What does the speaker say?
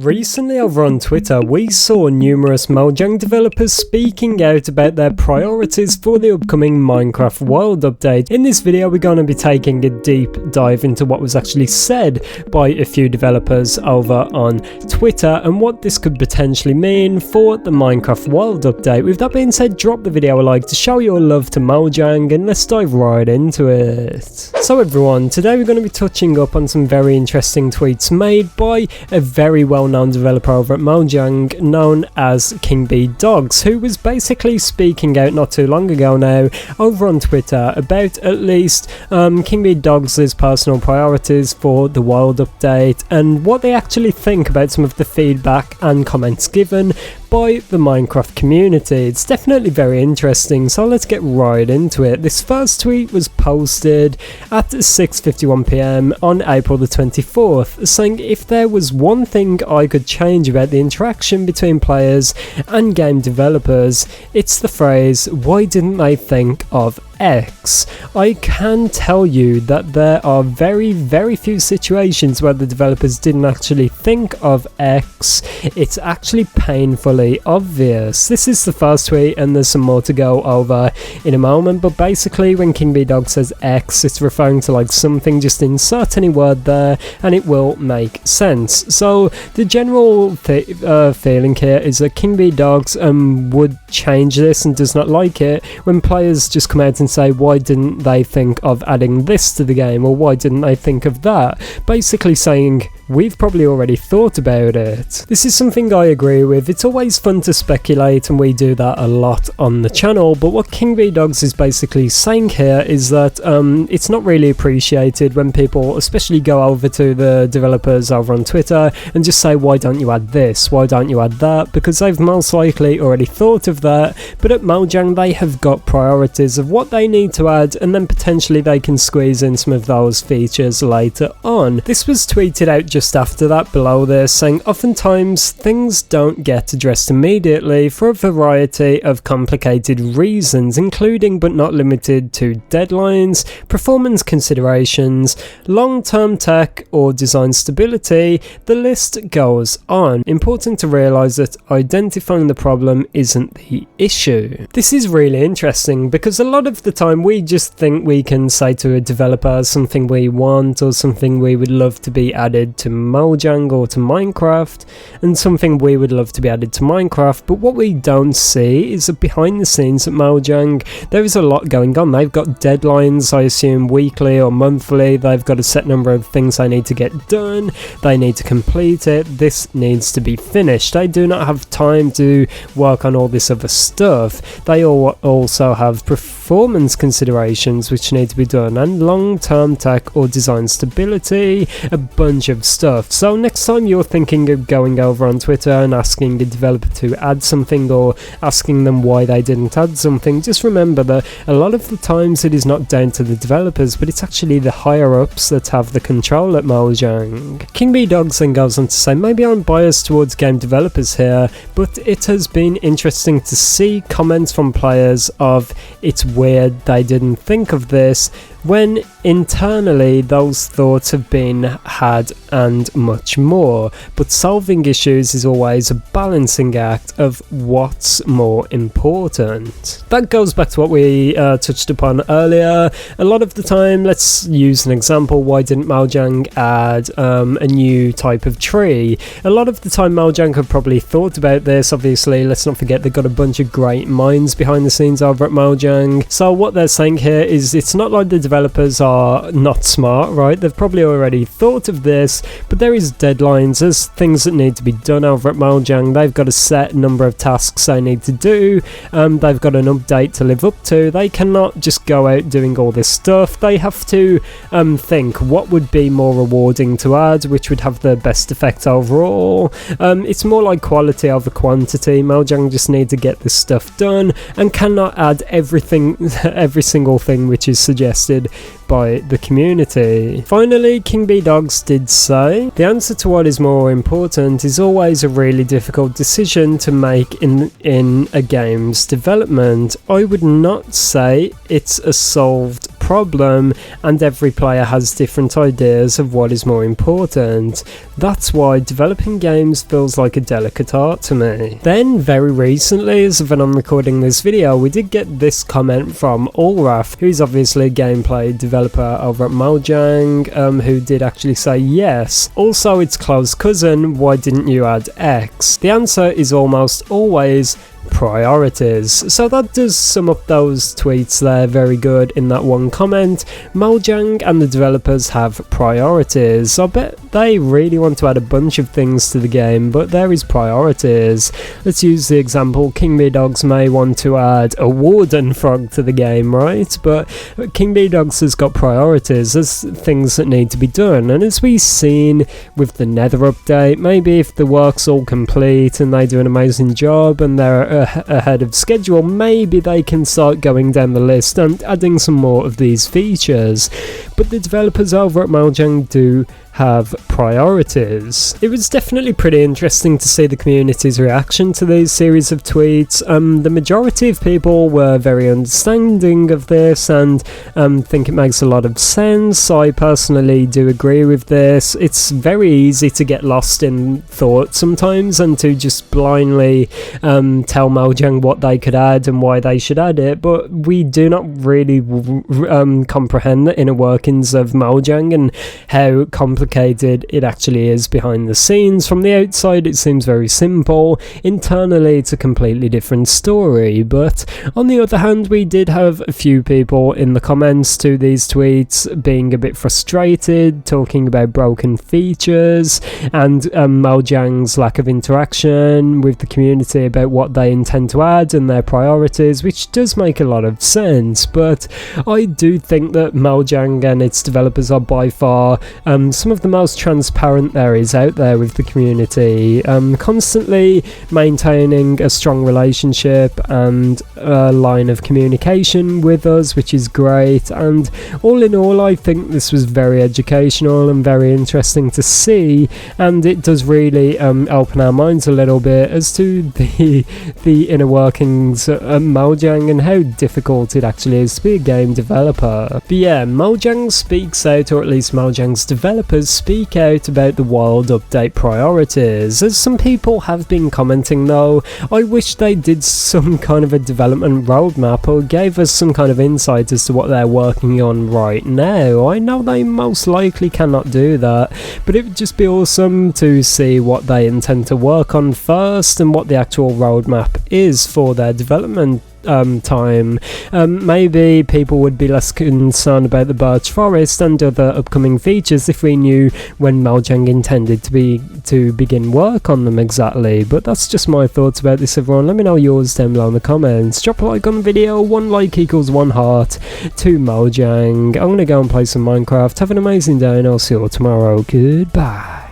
Recently over on Twitter, we saw numerous Mojang developers speaking out about their priorities for the upcoming Minecraft World update. In this video, we're going to be taking a deep dive into what was actually said by a few developers over on Twitter and what this could potentially mean for the Minecraft World update. With that being said, drop the video a like to show your love to Mojang and let's dive right into it. So everyone, today we're going to be touching up on some very interesting tweets made by a very well-known developer over at Mojang known as KingBDogs, who was basically speaking out not too long ago now over on Twitter about at least KingBDogs' personal priorities for the world update and what they actually think about some of the feedback and comments given by the Minecraft community. It's definitely very interesting, so let's get right into it. This first tweet was posted at 6:51 PM on April the 24th, saying if there was one thing I could change about the interaction between players and game developers, it's the phrase, why didn't they think of X? I can tell you that there are very few situations where the developers didn't actually think of X. It's actually painfully obvious. This is the first tweet and there's some more to go over in a moment, but basically when KingBDogs says X, it's referring to like something, just insert any word there and it will make sense. So the general feeling here is that KingBDogs would change this and does not like it when players just come out and say, why didn't they think of adding this to the game, or why didn't they think of that? Basically saying, we've probably already thought about it. This is something I agree with. It's always fun to speculate and we do that a lot on the channel, but what KingBDogs is basically saying here is that it's not really appreciated when people especially go over to the developers over on Twitter and just say, why don't you add this, why don't you add that, because they've most likely already thought of that, but at Mojang they have got priorities of what they need to add and then potentially they can squeeze in some of those features later on. This was tweeted out just after that below this, saying oftentimes things don't get addressed immediately for a variety of complicated reasons, including but not limited to deadlines, performance considerations, long-term tech or design stability. The list goes on. Important to realise that identifying the problem isn't the issue. This is really interesting because a lot of the time we just think we can say to a developer something we want or something we would love to be added to Mojang or to Minecraft, and something we would love to be added to Minecraft, but what we don't see is that behind the scenes at Mojang there is a lot going on. They've got deadlines, I assume weekly or monthly. They've got a set number of things they need to get done, they need to complete it, this needs to be finished. They do not have time to work on all this other stuff. They also have performance considerations which need to be done, and long-term tech or design stability, a bunch of stuff. So next time you're thinking of going over on Twitter and asking a developer to add something or asking them why they didn't add something, just remember that a lot of the times it is not down to the developers, but it's actually the higher ups that have the control at Mojang. KingBDogs then goes on to say, maybe I'm biased towards game developers here, but it has been interesting to see comments from players of it's weird they didn't think of this, when internally those thoughts have been had and much more. But solving issues is always a balancing act of what's more important. That goes back to what we touched upon earlier. A lot of the time, let's use an example, why didn't Mojang add a new type of tree? A lot of the time Mojang have probably thought about this. Obviously, let's not forget they've got a bunch of great minds behind the scenes over at Mojang. So what they're saying here is it's not like the developers are not smart, right? They've probably already thought of this, but there is deadlines, there's things that need to be done over at Mojang. They've got a set number of tasks they need to do, they've got an update to live up to. They cannot just go out doing all this stuff. They have to think what would be more rewarding to add, which would have the best effect overall. It's more like quality over quantity. Mojang just need to get this stuff done and cannot add everything, every single thing which is suggested by the community. Finally, KingBDogs did say, the answer to what is more important is always a really difficult decision to make in a game's development. I would not say it's a solved problem, and every player has different ideas of what is more important. That's why developing games feels like a delicate art to me. Then, very recently, as of when I'm recording this video, we did get this comment from Allrath, who's obviously a gameplay developer over at Mojang, who did actually say yes. Also, its close cousin, why didn't you add X? The answer is almost always priorities. So that does sum up those tweets there very good in that one comment. Mojang and the developers have priorities. I bet they really want to add a bunch of things to the game, but there is priorities. Let's use the example, King Bee Dogs may want to add a warden frog to the game, right? But King Bee Dogs has got priorities. There's things that need to be done, and as we've seen with the Nether update, maybe if the work's all complete and they do an amazing job and they're ahead of schedule, maybe they can start going down the list and adding some more of these features. But the developers over at Mojang do have priorities. It was definitely pretty interesting to see the community's reaction to these series of tweets. The majority of people were very understanding of this and think it makes a lot of sense. I personally do agree with this. It's very easy to get lost in thought sometimes and to just blindly tell Mojang what they could add and why they should add it, but we do not really comprehend the inner workings of Mojang and how complicated it actually is behind the scenes. From the outside it seems very simple, internally it's a completely different story. But on the other hand, we did have a few people in the comments to these tweets being a bit frustrated, talking about broken features and Mojang's lack of interaction with the community about what they intend to add and their priorities, which does make a lot of sense. But I do think that Mojang and its developers are by far some of the most transparent there is out there with the community, constantly maintaining a strong relationship and a line of communication with us, which is great. And all in all, I think this was very educational and very interesting to see, and it does really open our minds a little bit as to the inner workings of Mojang and how difficult it actually is to be a game developer. But yeah, Mojang speaks out, or at least Mojang's developers speak out about the Wild update priorities. As some people have been commenting though, I wish they did some kind of a development roadmap or gave us some kind of insight as to what they're working on right now. I know they most likely cannot do that, but it would just be awesome to see what they intend to work on first and what the actual roadmap is for their development time. Maybe people would be less concerned about the birch forest and other upcoming features if we knew when Mojang intended to begin work on them exactly. But that's just my thoughts about this, everyone. Let me know yours down below in the comments. Drop a like on the video. 1 like equals 1 heart to Mojang. I'm gonna go and play some Minecraft. Have an amazing day and I'll see you all tomorrow. Goodbye.